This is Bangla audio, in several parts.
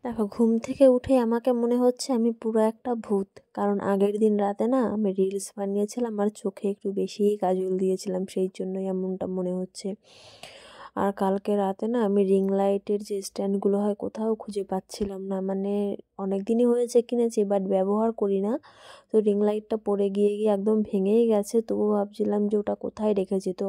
দেখো, ঘুম থেকে উঠে আমাকে মনে হচ্ছে আমি পুরো একটা ভূত। কারণ আগের দিন রাতে না আমি রিলস বানিয়েছিলাম আর চোখে একটু বেশিই কাজল দিয়েছিলাম, সেই জন্যই এমনটা মনে হচ্ছে। আর কালকে রাতে না আমি রিং লাইটের যে স্ট্যান্ডগুলো হয় কোথাও খুঁজে পাচ্ছিলাম না, মানে অনেক দিনই হয়েছে কিনেছি বাট ব্যবহার করি না। তো রিং লাইটটা পড়ে গিয়ে গিয়ে একদম ভেঙেই গেছে, তবুও ভাবছিলাম যে ওটা কোথায় রেখেছি। তো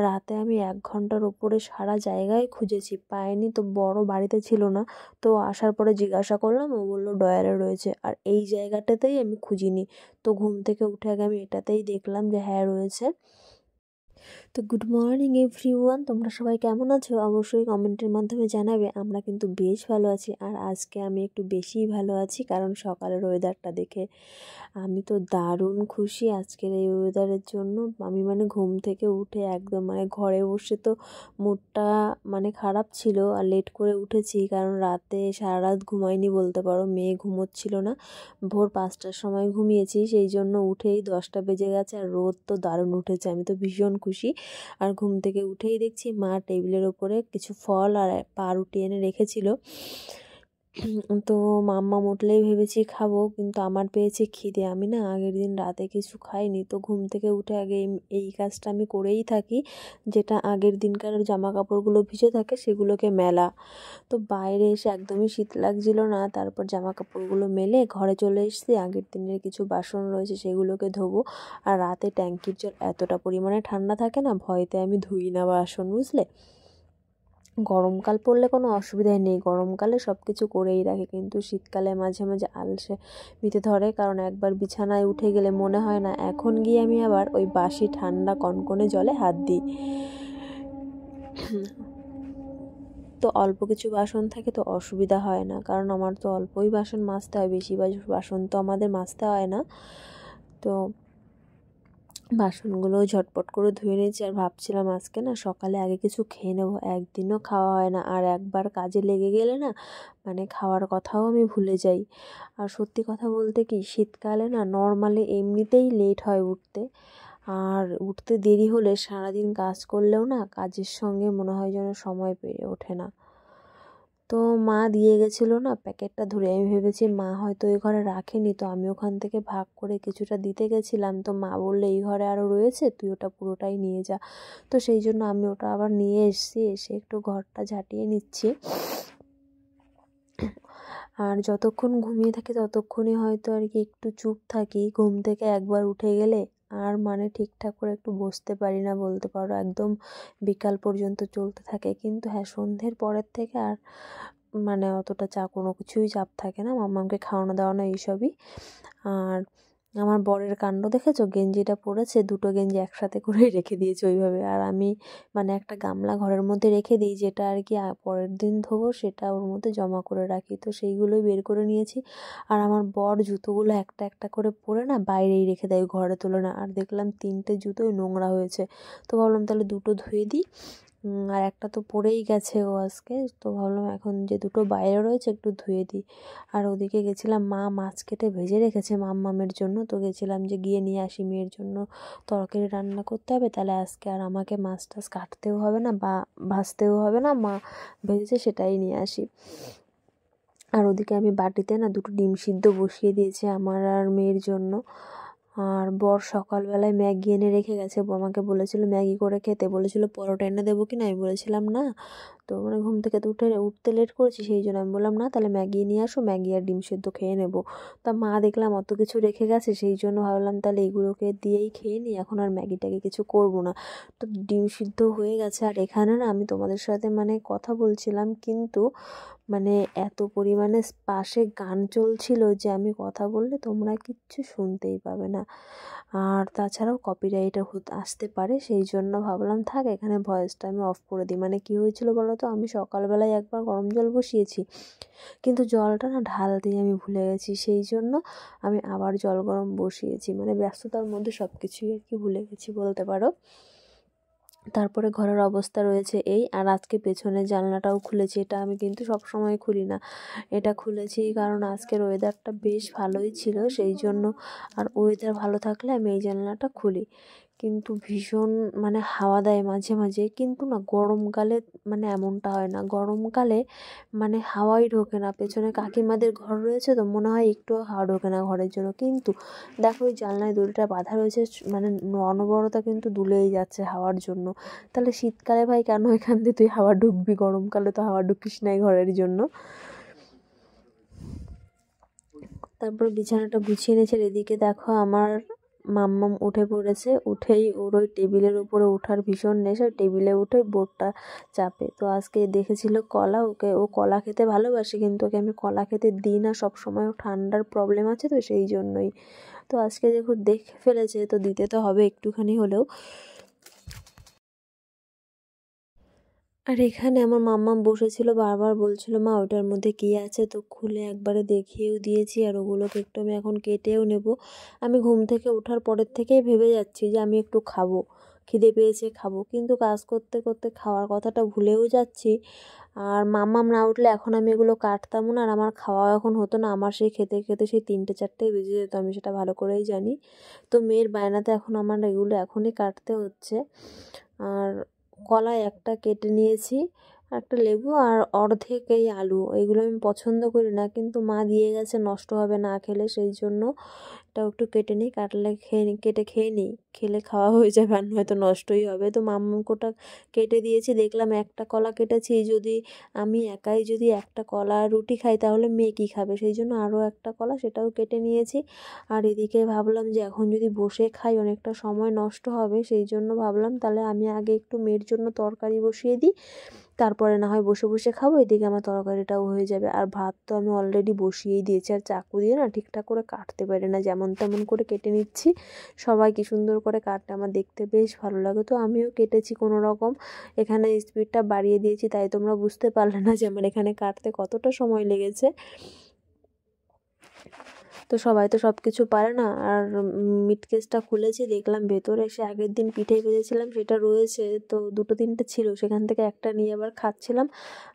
রাতে আমি 1 ঘন্টার ওপরে সারা জায়গায় খুঁজেছি, পাইনি। তো বড় বাড়িতে ছিল না, তো আসার পরে জিজ্ঞাসা করলাম, ও বললো ডয়ারে রয়েছে। আর এই জায়গাটাতেই আমি খুঁজিনি, তো ঘুম থেকে উঠে আগে আমি এটাতেই দেখলাম যে হ্যাঁ রয়েছে। তো গুড মর্নিং এভরিওয়ান, তোমরা সবাই কেমন আছো? অবশ্যই কমেন্টের মাধ্যমে জানাবে। আমরা কিন্তু বেশ ভালো আছি, আর আজকে আমি একটু বেশিই ভালো আছি কারণ সকালের ওয়েদারটা দেখে আমি তো দারুণ খুশি আজকের এই ওয়েদারের জন্য। আমি মানে ঘুম থেকে উঠে একদম মানে ঘরে বসে তো মুডটা মানে খারাপ ছিল, আর লেট করে উঠেছি কারণ রাতে সারা রাত ঘুমাইনি বলতে পারো, মেয়ে ঘুমোচ্ছিল না। ভোর 5টার সময় ঘুমিয়েছি, সেই জন্য উঠেই 10টা বেজে গেছে, আর রোদ তো দারুণ উঠেছে, আমি তো ভীষণ খুশি। আর ঘুম থেকে উঠেই দেখছি মা টেবিলের ওপরে কিছু ফল আর পাউরুটি এনে রেখেছিল। তো মাম্মা উঠলেই ভেবেছি খাবো, কিন্তু আমার পেয়েছে খিদে। আমি না আগের দিন রাতে কিছু খাইনি, তো ঘুম থেকে উঠে আগে এই কাজটা আমি করেই থাকি, যেটা আগের দিনকার জামা কাপড়গুলো ভিজে থাকে সেগুলোকে মেলা। তো বাইরে এসে একদমই শীত লাগছিল না, তারপর জামা কাপড়গুলো মেলে ঘরে চলে এসেছি। আগের দিনের কিছু বাসন রয়েছে সেগুলোকে ধোবো। আর রাতে ট্যাঙ্কির জল এতটা পরিমাণে ঠান্ডা থাকে না, ভয়তে আমি ধুই না বাসন, বুঝলে। গরমকাল পড়লে কোনো অসুবিধাই নেই, গরমকালে সব কিছু করেই রাখি, কিন্তু শীতকালে মাঝে মাঝে আলসে মিতে ধরে। কারণ একবার বিছানায় উঠে গেলে মনে হয় না এখন গিয়ে আমি আবার ওই বাসি ঠান্ডা কনকনে জলে হাত দিই। তো অল্প কিছু বাসন থাকে তো অসুবিধা হয় না, কারণ আমার তো অল্পই বাসন মাজতে হয়, বেশি বাসন তো আমাদের মাজতে হয় না। তো বাসনগুলো ঝটপট করে ধুয়ে নিয়েছি, আর ভাবছিলাম আজকে না সকালে আগে কিছু খেয়ে নেবো, একদিনও খাওয়া হয় না। আর একবার কাজে লেগে গেলে না মানে খাওয়ার কথাও আমি ভুলে যাই। আর সত্যি কথা বলতে কি, শীতকালে না নর্মালি এমনিতেই লেট হয় উঠতে, আর উঠতে দেরি হলে সারাদিন কাজ করলেও না কাজের সঙ্গে মনে হয় যেন সময় পেরে ওঠে না। তো মা দিয়ে গেছিলো না প্যাকেটটা ধরে, আমি ভেবেছি মা হয়তো এই ঘরে রাখেনি, তো আমি ওখান থেকে ভাগ করে কিছুটা দিতে গেছিলাম। তো মা বললে এই ঘরে আরও রয়েছে, তুই ওটা পুরোটাই নিয়ে যা। তো সেই জন্য আমি ওটা আবার নিয়ে এসেছি, এসে একটু ঘরটা ঝাঁটিয়ে নিচ্ছি। আর যতক্ষণ ঘুমিয়ে থাকি ততক্ষণই হয়তো আর কি একটু চুপ থাকি, ঘুম থেকে একবার উঠে গেলে আর মানে ঠিকঠাক করে একটু বসতে পারি না বলতে পারো, একদম বিকাল পর্যন্ত চলতে থাকে। কিন্তু হ্যাঁ, সন্ধ্যের পরের থেকে আর মানে অতটা কোনো কিছুই চাপ থাকে না, মাম্মামকে খাওয়ানো দাওয়ানো এইসবই। আর আমার বরের কাণ্ড দেখেছো, গেঞ্জিটা পরেছে, দুটো গেঞ্জি একসাথে করেই রেখে দিয়েছে ওইভাবে। আর আমি মানে একটা গামলা ঘরের মধ্যে রেখে দিই, যেটা আর কি পরের দিন ধোবো সেটা ওর মধ্যে জমা করে রাখি, তো সেইগুলোই বের করে নিয়েছি। আর আমার বর জুতোগুলো একটা একটা করে পরে না বাইরেই রেখে দেয়, ঘরে তোলে না। আর দেখলাম 3টে জুতোই নোংরা হয়েছে, তো ভাবলাম তাহলে দুটো ধুয়ে দিই। আর একটা তো পড়েই গেছে ও আজকে, তো ভাবলাম এখন যে দুটো বাইরে রয়েছে একটু ধুয়ে দিই। আর ওদিকে গেছিলাম, মা মাছ কেটে ভেজে রেখেছে মাম্মামের জন্য, তো গেছিলাম যে গিয়ে নিয়ে আসি, মেয়ের জন্য তরকারি রান্না করতে হবে, তাহলে আজকে আর আমাকে মাছ টাছ কাটতেও হবে না বা ভাজতেও হবে না, মা ভেজেছে সেটাই নিয়ে আসি। আর ওদিকে আমি বাটিতে না দুটো ডিম সিদ্ধ বসিয়ে দিয়েছি আমার আর মেয়ের জন্য। আর বর সকালবেলায় ম্যাগি এনে রেখে গেছে, আমাকে বলেছিল ম্যাগি করে খেতে, বলেছিল পরোটা এনে দেবো কি না, আমি বলেছিলাম না। তো মানে ঘুম থেকে তো উঠতে লেট করেছি, সেই জন্য আমি বললাম না, তাহলে ম্যাগি নিয়ে আসো, ম্যাগি আর ডিম সেদ্ধ খেয়ে নেবো। তা মা দেখলাম অত কিছু রেখে গেছে, সেই জন্য ভাবলাম তাহলে এগুলোকে দিয়েই খেয়ে নিই, এখন আর ম্যাগিটাকে কিছু করবো না। তো ডিম সিদ্ধ হয়ে গেছে, আর এখানে না আমি তোমাদের সাথে মানে কথা বলছিলাম, কিন্তু মানে এত পরিমাণে পাশে গান চলছিল যে আমি কথা বললে তোমরা কিচ্ছু শুনতেই পাবে না, আর তাছাড়াও কপিরাইট আসতে পারে, সেই জন্য ভাবলাম থাক এখানে ভয়েসটা আমি অফ করে দিই। মানে কী হয়েছিল বলো তো, আমি সকালবেলায় একবার গরম জল বসিয়েছি, কিন্তু জলটা না ঢালতেই আমি ভুলে গেছি, সেই জন্য আমি আবার জল গরম বসিয়েছি, মানে ব্যস্ততার মধ্যে সব কিছুই আর কি ভুলে গেছি বলতে পারো। তারপরে ঘরের অবস্থা রয়েছে এই, আর আজকে পেছনের জানলাটাও খুলেছি, এটা আমি কিন্তু সব সময় খুলি না, এটা খুলেছি কারণ আজকের ওয়েদারটা বেশ ভালোই ছিল সেই জন্য। আর ওয়েদার ভালো থাকলে আমি এই জানলাটা খুলি, কিন্তু ভীষণ মানে হাওয়া দেয় মাঝে মাঝে, কিন্তু না গরমকালে মানে এমনটা হয় না। গরমকালে মানে হাওয়াই ঢোকে না। পেছনে কাকিমাদের ঘর রয়েছে তো মনে হয় একটুও হাওয়া ঢোকে না ঘরের জন্য। কিন্তু দেখো ওই জানলায় দড়িটা বাঁধা রয়েছে, মানে অনবরত কিন্তু দুলেই যাচ্ছে হাওয়ার জন্য। তাহলে শীতকালে ভাই কেন এখান দিয়ে তুই হাওয়া ঢুকবি, গরমকালে তো হাওয়া ঢুকিস নাই ঘরের জন্য। তারপর বিছানাটা গুছিয়ে নিয়েছে। এদিকে দেখো আমার মাম্মাম উঠে পড়েছে। উঠেই ওর ওই টেবিলের উপরে ওঠার ভীষণ নেশা, টেবিলে উঠে বোর্ডটা চাপে। তো আজকে দেখেছিল কলা, ও কলা খেতে ভালোবাসে, কিন্তু ওকে আমি কলা খেতে দিই না সবসময়, ঠান্ডার প্রবলেম আছে তো সেই জন্যই। তো আজকে দেখে ফেলেছে, তো দিতে তো হবে একটুখানি হলেও। আর এখানে আমার মাম্মাম বসেছিল, বারবার বলছিল মা ওটার মধ্যে কী আছে, তো খুলে একবারে দেখিয়েও দিয়েছি। আর ওগুলোকে একটু আমি এখন কেটেও নেব। আমি ঘুম থেকে ওঠার পরের থেকেই ভেবে যাচ্ছি যে আমি একটু খাবো, খিদে পেয়েছে খাবো, কিন্তু কাজ করতে করতে খাওয়ার কথাটা ভুলেও যাচ্ছি। আর মাম্মাম না উঠলে এখন আমি এগুলো কাটতামও না, আর আমার খাওয়া এখন হতো না। আমার সেই খেতে খেতে সেই 3টে-4টে বেজে যেত, আমি সেটা ভালো করেই জানি। তো মেয়ের বায়নাতে এখন আমার এগুলো এখনই কাটতে হচ্ছে। আর কলাই একটা কেটে নিয়েছি, একটা লেবু আর অর্ধেক এই আলু, এইগুলো আমি পছন্দ করি না, কিন্তু মা দিয়ে গেছে নষ্ট হবে না খেলে, সেই জন্য এটাও একটু কেটে নিই। কাটলে কেটে খেয়ে নিই, খেলে খাওয়া হয়ে যাবে, আর নয়তো নষ্টই হবে। তো মাম্মামকে কেটে দিয়েছি। দেখলাম একটা কলা কেটেছি, যদি আমি একাই যদি একটা কলা রুটি খাই তাহলে মেয়ে কী খাবে, সেই জন্য আরও একটা কলা সেটাও কেটে নিয়েছি। আর এদিকে ভাবলাম যে এখন যদি বসে খাই অনেকটা সময় নষ্ট হবে, সেই জন্য ভাবলাম তাহলে আমি আগে একটু মেয়ের জন্য তরকারি বসিয়ে দিই, তারপরে না হয় বসে বসে খাবো, এদিকে আমার তরকারিটাও হয়ে যাবে। আর ভাত তো আমি অলরেডি বসিয়েই দিয়েছি, আর চাকু দিয়ে না ঠিকঠাক করে কাটতে পারি না, যেমন তেমন করে কেটে নিচ্ছি। সবাই কি সুন্দর করে কাটে, আমার দেখতে বেশ ভালো লাগে, তো আমিও কেটেছি কোনো রকম। এখানে স্পিডটা বাড়িয়ে দিয়েছি, তাই তোমরা বুঝতে পারলে না যে আমার এখানে কাটতে কতটা সময় লেগেছে। তো সবাই তো সব কিছু পারে না। আর মিট কেসটা খুলেছি, দেখলাম ভেতরে এসে আগের দিন পিঠে ভেজেছিলাম সেটা রয়েছে, তো 2-3টে ছিল, সেখান থেকে একটা নিয়ে আবার খাচ্ছিলাম।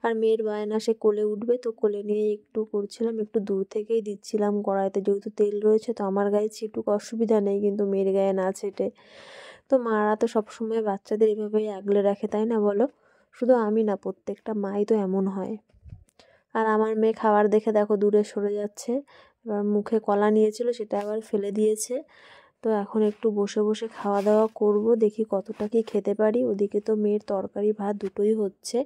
আর মেয়ের বায়না সে কোলে উঠবে, তো কোলে নিয়ে একটু করছিলাম, একটু দূর থেকেই দিচ্ছিলাম কড়াইতে, যেহেতু তেল রয়েছে তো আমার গায়ে ছিটুক অসুবিধা নেই, কিন্তু মেয়ের গায়ে না ছেটে। তো মারা তো সবসময় বাচ্চাদের এভাবেই আগলে রাখে, তাই না বলো? শুধু আমি না, প্রত্যেকটা মাই তো এমন হয়। আর আমার মেয়ে খাবার দেখে দেখো দূরে সরে যাচ্ছে। এবার মুখে কলা নিয়েছিল, সেটা আবার ফেলে দিয়েছে। তো এখন একটু বসে বসে খাওয়া দাওয়া করব, দেখি কতটা কি খেতে পারি। ওদিকে তো মেয়ের তরকারি ভাত দুটোই হচ্ছে,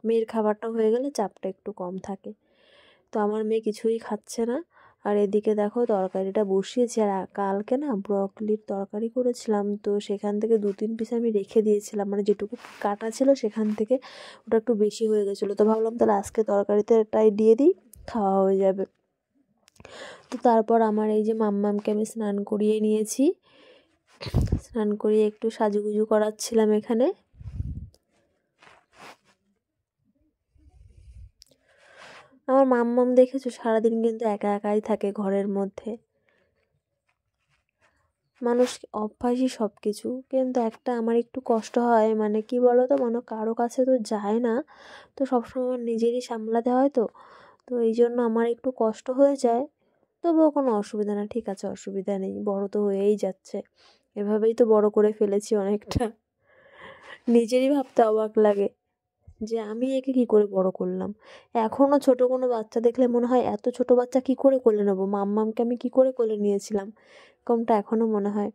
মেয়ের খাবারটা হয়ে গেলে চাপটা একটু কম থাকে। তো আমার মেয়ে কিছুই খাচ্ছে না। আর এদিকে দেখো তরকারিটা বসিয়েছি, আর কালকে না ব্রকলির তরকারি করেছিলাম, তো সেখান থেকে 2-3 পিস আমি রেখে দিয়েছিলাম, মানে যেটুকু কাটা ছিল সেখান থেকে ওটা একটু বেশি হয়ে গেছিলো, তো ভাবলাম তাহলে আজকে তরকারিতে এটাই দিয়ে দিই, খাওয়া হয়ে যাবে। তো তারপর আমার এই যে মাম্মামকে আমি স্নান করিয়ে নিয়েছি, স্নান করিয়ে একটু সাজুগুজু করাচ্ছিলাম এখানে। আমার মাম্মাম দেখেছো সারাদিন কিন্তু একা একাই থাকে ঘরের মধ্যে। মানুষ অভ্যাসই সব কিছু, কিন্তু একটা আমার একটু কষ্ট হয়, মানে কি বলো তো, মানে কারো কাছে তো যায় না, তো সবসময় আমার নিজেরই সামলাতে হয়, তো তো এই জন্য আমার একটু কষ্ট হয়ে যায়। তবুও কোনো অসুবিধা না, ঠিক আছে, অসুবিধা নেই, বড় তো হয়েই যাচ্ছে, এভাবেই তো বড় করে ফেলেছি অনেকটা। নিজেরই ভাবতে অবাক লাগে যে আমি একে কী করে বড় করলাম। এখনও ছোট কোনো বাচ্চা দেখলে মনে হয় এত ছোট বাচ্চা কী করে কোলে নেবো, মাম্মামকে আমি কী করে কোলে নিয়েছিলাম, এরকমটা এখনও মনে হয়।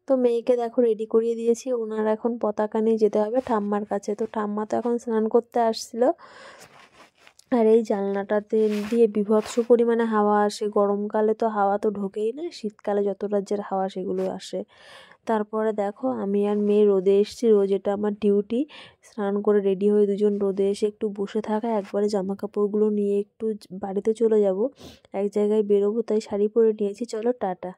তো মেয়েকে দেখো রেডি করিয়ে দিয়েছি, ওনার এখন পতাকা নিয়ে যেতে হবে ঠাম্মার কাছে। তো ঠাম্মা তো এখন স্নান করতে আসছিল। আর এই জানলাটাতে দিয়ে বীভৎস পরিমাণে হাওয়া আসে, গরমকালে তো হাওয়া তো ঢোকেই না, শীতকালে যত রাজ্যের হাওয়া সেগুলো আসে। তারপরে দেখো আমি আর মেয়ে রোদে এসেছি, রোজ এটা আমার ডিউটি, স্নান করে রেডি হয়ে দুজন রোদে এসে একটু বসে থাকা, একবারে জামা কাপড়গুলো নিয়ে একটু বাড়িতে চলে যাব, এক জায়গায় বেরোবো, তাই শাড়ি পরে নিয়েছি। চলো টাটা।